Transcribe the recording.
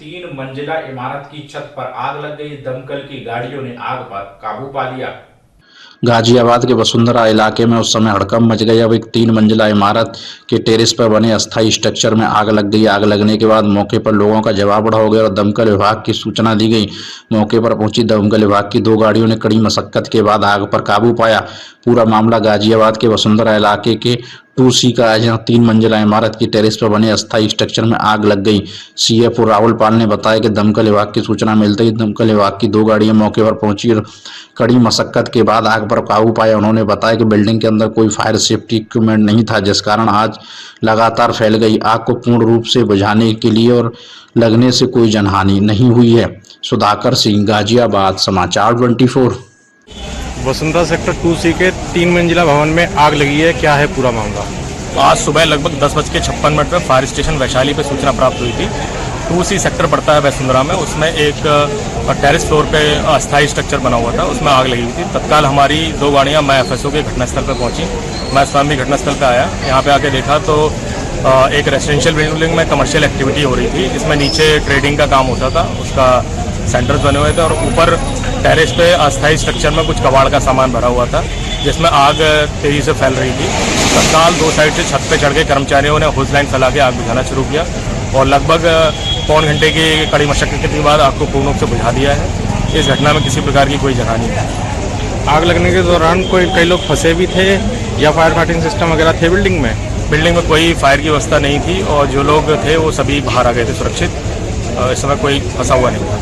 3 मंजिला इमारत की छत पर आग लग गई। दमकल की गाड़ियों ने आग पर काबू पा लिया। गाजियाबाद के वसुंधरा इलाके में उस समय हड़कंप मच गई। अब एक 3 मंजिला इमारत के टेरेस पर बने अस्थायी स्ट्रक्चर में आग लग गई। आग लगने के बाद मौके पर लोगों का जवाबड़ा हो गया और दमकल विभाग की सूचना दी गई। मौके पर पहुंची दमकल विभाग की 2 गाड़ियों ने कड़ी मशक्कत के बाद आग पर काबू पाया। पूरा मामला गाजियाबाद के वसुंधरा इलाके के 2C का है, जहां 3 मंजिला इमारत की टेरेस पर बने अस्थायी स्ट्रक्चर में आग लग गई। CFO राहुल पाल ने बताया कि दमकल विभाग की सूचना मिलते ही दमकल विभाग की 2 गाड़ियां मौके पर पहुंची और कड़ी मशक्कत के बाद आग पर काबू पाया। उन्होंने बताया कि बिल्डिंग के अंदर कोई फायर सेफ्टी इक्विपमेंट नहीं था, जिस कारण आग लगातार फैल गई। आग को पूर्ण रूप से बुझाने के लिए और लगने से कोई जनहानि नहीं हुई है। सुधाकर सिंह, गाजियाबाद, समाचार 24। वसुंधरा सेक्टर 2C के 3 मंजिला भवन में आग लगी है, क्या है पूरा मामला? आज सुबह लगभग 10:56 पर फायर स्टेशन वैशाली पे सूचना प्राप्त हुई थी। 2C सेक्टर पड़ता है वसुंधरा में, उसमें एक टेरेस फ्लोर पे अस्थायी स्ट्रक्चर बना हुआ था, उसमें आग लगी हुई थी। तत्काल हमारी 2 गाड़ियां मैं FSO के घटनास्थल पर पहुंची। मैं स्वयं भी घटनास्थल पर आया। यहाँ पे आके देखा तो एक रेजिडेंशियल बिल्डिंग में कमर्शियल एक्टिविटी हो रही थी, जिसमें नीचे ट्रेडिंग का काम होता था, उसका सेंटर्स बने हुए थे और ऊपर टेरेस पे अस्थायी स्ट्रक्चर में कुछ कबाड़ का सामान भरा हुआ था, जिसमें आग तेजी से फैल रही थी। तत्काल 2 साइड से छत पे चढ़ के कर्मचारियों ने होज लाइन फैला के आग बुझाना शुरू किया और लगभग पौन घंटे की कड़ी मशक्कत के बाद आग को पूर्ण रूप से बुझा दिया है। इस घटना में किसी प्रकार की कोई जनहानि नहीं है। आग लगने के दौरान कई लोग फंसे भी थे या फायर फाइटिंग सिस्टम वगैरह थे बिल्डिंग में? बिल्डिंग में कोई फायर की व्यवस्था नहीं थी और जो लोग थे वो सभी बाहर आ गए थे सुरक्षित। इस समय कोई फंसा हुआ नहीं था।